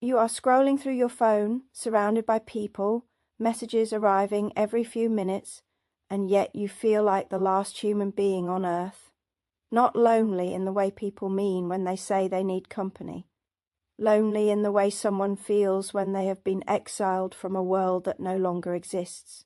You are scrolling through your phone, surrounded by people, messages arriving every few minutes, and yet you feel like the last human being on Earth. Not lonely in the way people mean when they say they need company. Lonely in the way someone feels when they have been exiled from a world that no longer exists.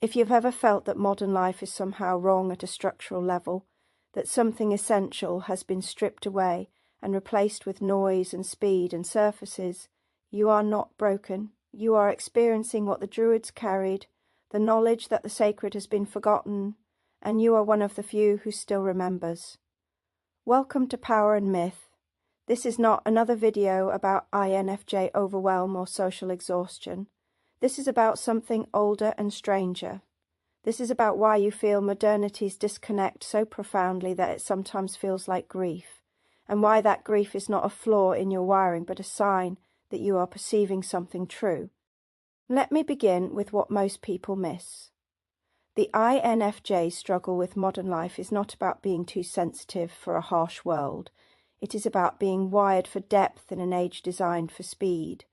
If you've ever felt that modern life is somehow wrong at a structural level, that something essential has been stripped away and replaced with noise and speed and surfaces, you are not broken. You are experiencing what the Druids carried, the knowledge that the sacred has been forgotten, and you are one of the few who still remembers. Welcome to Power and Myth. This is not another video about INFJ overwhelm or social exhaustion. This is about something older and stranger. This is about why you feel modernities disconnect so profoundly that it sometimes feels like grief, and why that grief is not a flaw in your wiring but a sign that you are perceiving something true. Let me begin with what most people miss. The INFJ struggle with modern life is not about being too sensitive for a harsh world. It is about being wired for depth in an age designed for speed.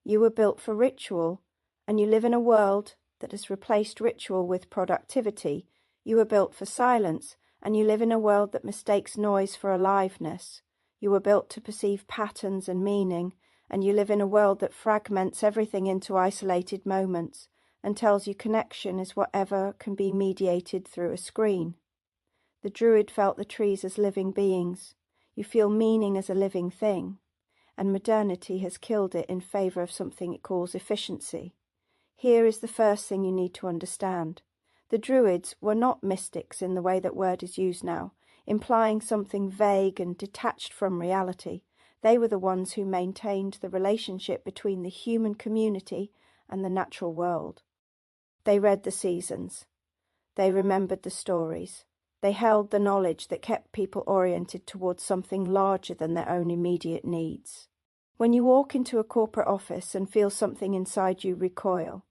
You were built for ritual, and you live in a world that has replaced ritual with productivity. You were built for silence, and you live in a world that mistakes noise for aliveness. You were built to perceive patterns and meaning, and you live in a world that fragments everything into isolated moments and tells you connection is whatever can be mediated through a screen. The Druid felt the trees as living beings. You feel meaning as a living thing, and modernity has killed it in favour of something it calls efficiency. Here is the first thing you need to understand. The Druids were not mystics in the way that word is used now, implying something vague and detached from reality. They were the ones who maintained the relationship between the human community and the natural world. They read the seasons. They remembered the stories. They held the knowledge that kept people oriented towards something larger than their own immediate needs. When you walk into a corporate office and feel something inside you recoil,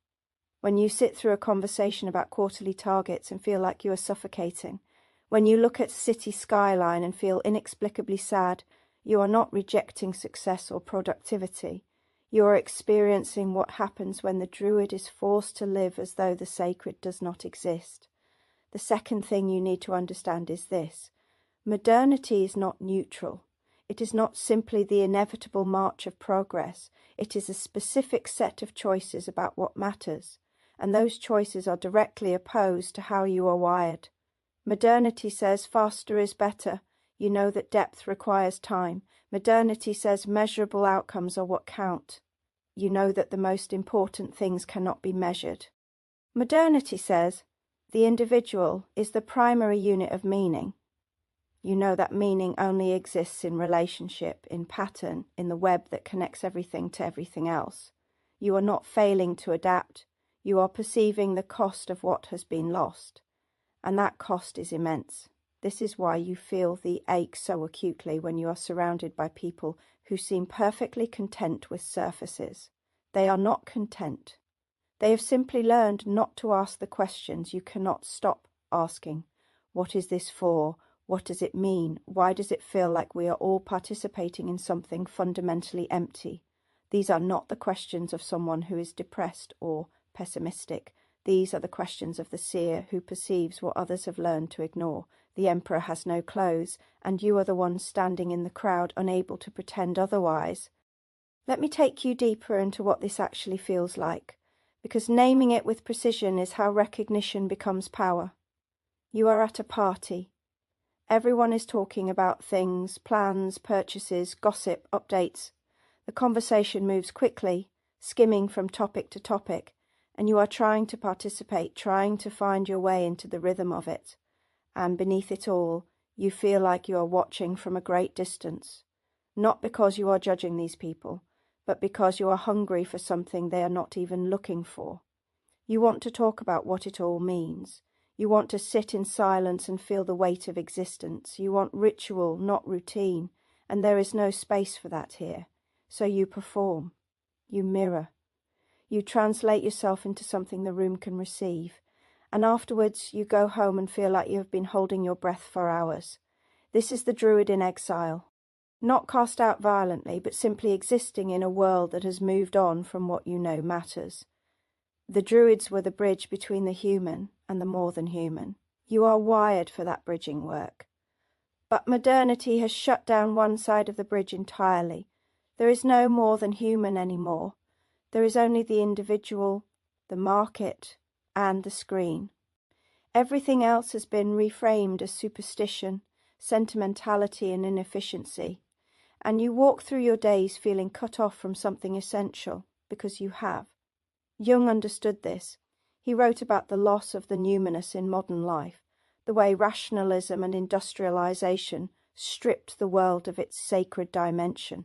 when you sit through a conversation about quarterly targets and feel like you are suffocating, when you look at a city skyline and feel inexplicably sad, you are not rejecting success or productivity. You are experiencing what happens when the Druid is forced to live as though the sacred does not exist. The second thing you need to understand is this. Modernity is not neutral. It is not simply the inevitable march of progress. It is a specific set of choices about what matters, and those choices are directly opposed to how you are wired. Modernity says faster is better. You know that depth requires time. Modernity says measurable outcomes are what count. You know that the most important things cannot be measured. Modernity says the individual is the primary unit of meaning. You know that meaning only exists in relationship, in pattern, in the web that connects everything to everything else. You are not failing to adapt. You are perceiving the cost of what has been lost. And that cost is immense. This is why you feel the ache so acutely when you are surrounded by people who seem perfectly content with surfaces. They are not content. They have simply learned not to ask the questions you cannot stop asking. What is this for? What does it mean? Why does it feel like we are all participating in something fundamentally empty? These are not the questions of someone who is depressed or pessimistic. These are the questions of the seer who perceives what others have learned to ignore. The emperor has no clothes, and you are the one standing in the crowd unable to pretend otherwise. Let me take you deeper into what this actually feels like, because naming it with precision is how recognition becomes power. You are at a party. Everyone is talking about things, plans, purchases, gossip, updates. The conversation moves quickly, skimming from topic to topic, and you are trying to participate, trying to find your way into the rhythm of it. And beneath it all, you feel like you are watching from a great distance, not because you are judging these people, but because you are hungry for something they are not even looking for. You want to talk about what it all means. You want to sit in silence and feel the weight of existence. You want ritual, not routine, and there is no space for that here. So you perform. You mirror. You translate yourself into something the room can receive, and afterwards you go home and feel like you have been holding your breath for hours. This is the Druid in exile. not cast out violently, but simply existing in a world that has moved on from what you know matters. The Druids were the bridge between the human and the more than human. You are wired for that bridging work. But modernity has shut down one side of the bridge entirely. There is no more than human anymore. There is only the individual, the market, and the screen. Everything else has been reframed as superstition, sentimentality, and inefficiency. And you walk through your days feeling cut off from something essential, because you have. Jung understood this. He wrote about the loss of the numinous in modern life, the way rationalism and industrialization stripped the world of its sacred dimension.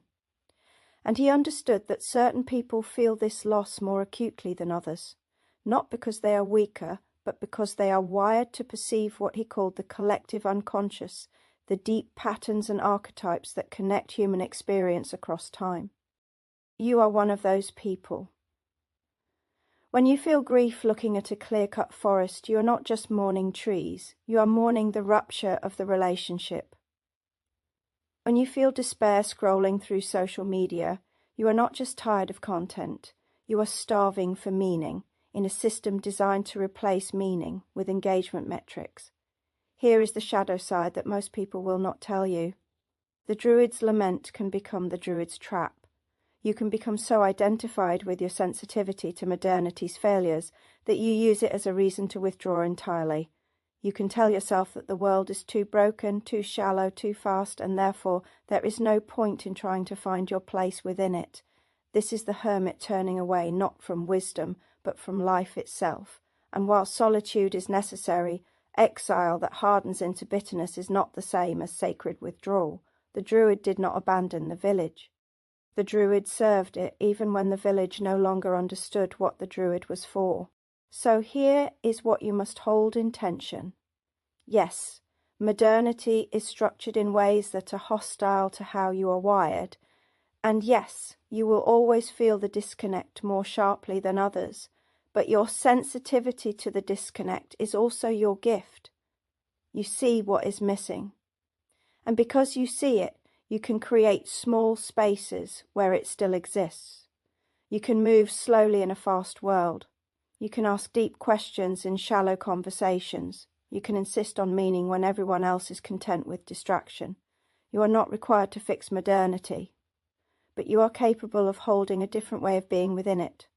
And he understood that certain people feel this loss more acutely than others, not because they are weaker, but because they are wired to perceive what he called the collective unconscious, the deep patterns and archetypes that connect human experience across time. You are one of those people. When you feel grief looking at a clear-cut forest, you are not just mourning trees, you are mourning the rupture of the relationship. When you feel despair scrolling through social media, you are not just tired of content, you are starving for meaning in a system designed to replace meaning with engagement metrics. Here is the shadow side that most people will not tell you. The Druid's lament can become the Druid's trap. You can become so identified with your sensitivity to modernity's failures that you use it as a reason to withdraw entirely. You can tell yourself that the world is too broken, too shallow, too fast, and therefore there is no point in trying to find your place within it. This is the hermit turning away not from wisdom, but from life itself. And while solitude is necessary, exile that hardens into bitterness is not the same as sacred withdrawal. The Druid did not abandon the village. The Druid served it even when the village no longer understood what the Druid was for. So here is what you must hold in tension. Yes, modernity is structured in ways that are hostile to how you are wired, and yes, you will always feel the disconnect more sharply than others, but your sensitivity to the disconnect is also your gift. You see what is missing, and because you see it, you can create small spaces where it still exists. You can move slowly in a fast world. You can ask deep questions in shallow conversations. You can insist on meaning when everyone else is content with distraction. You are not required to fix modernity, but you are capable of holding a different way of being within it.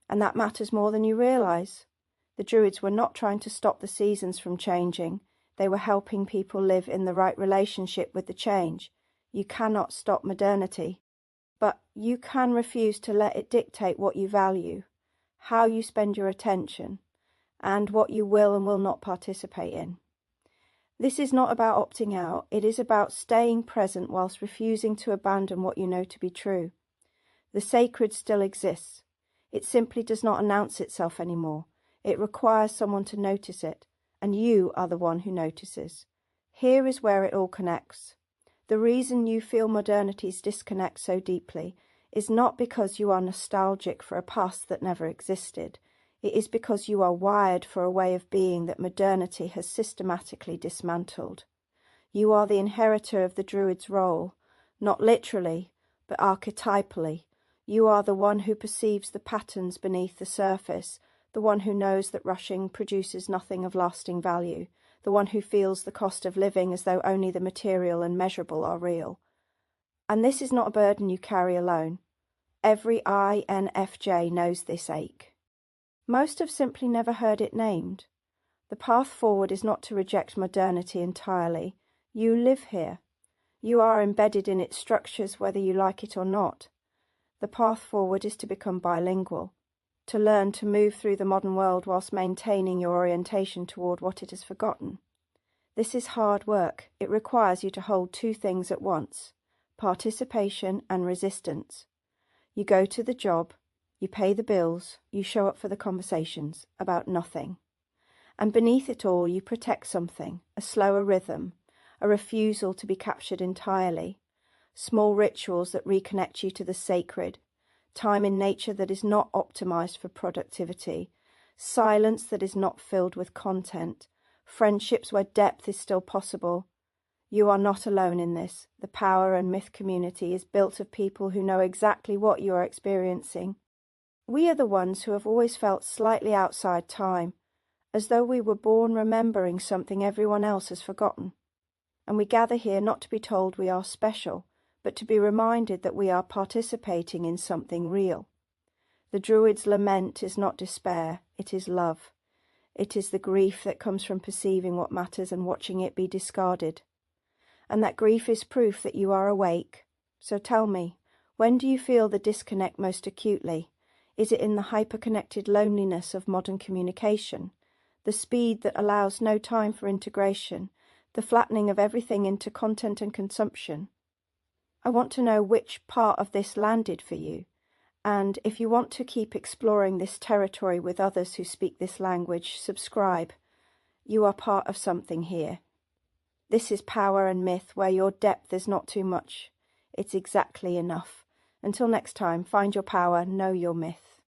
And that matters more than you realize. The Druids were not trying to stop the seasons from changing. They were helping people live in the right relationship with the change. You cannot stop modernity, but you can refuse to let it dictate what you value, how you spend your attention, and what you will and will not participate in. This is not about opting out, it is about staying present whilst refusing to abandon what you know to be true. The sacred still exists. It simply does not announce itself anymore. It requires someone to notice it, and you are the one who notices. Here is where it all connects. The reason you feel modernity's disconnect so deeply is not because you are nostalgic for a past that never existed. It is because you are wired for a way of being that modernity has systematically dismantled. You are the inheritor of the Druid's role, not literally, but archetypally. You are the one who perceives the patterns beneath the surface, the one who knows that rushing produces nothing of lasting value, the one who feels the cost of living as though only the material and measurable are real. And this is not a burden you carry alone. Every INFJ knows this ache. Most have simply never heard it named. The path forward is not to reject modernity entirely. You live here. You are embedded in its structures whether you like it or not. The path forward is to become bilingual, to learn to move through the modern world whilst maintaining your orientation toward what it has forgotten. This is hard work. It requires you to hold two things at once: participation and resistance. You go to the job, you pay the bills, you show up for the conversations about nothing. And beneath it all, you protect something, a slower rhythm, a refusal to be captured entirely, small rituals that reconnect you to the sacred, time in nature that is not optimized for productivity, silence that is not filled with content, friendships where depth is still possible. You are not alone in this. The Power and Myth community is built of people who know exactly what you are experiencing. We are the ones who have always felt slightly outside time, as though we were born remembering something everyone else has forgotten. And we gather here not to be told we are special, but to be reminded that we are participating in something real. The Druid's lament is not despair, it is love. It is the grief that comes from perceiving what matters and watching it be discarded. And that grief is proof that you are awake. So tell me, when do you feel the disconnect most acutely? Is it in the hyper-connected loneliness of modern communication, the speed that allows no time for integration, the flattening of everything into content and consumption? I want to know which part of this landed for you, and if you want to keep exploring this territory with others who speak this language, subscribe. You are part of something here. This is Power and Myth, where your depth is not too much. It's exactly enough. Until next time, find your power, know your myth.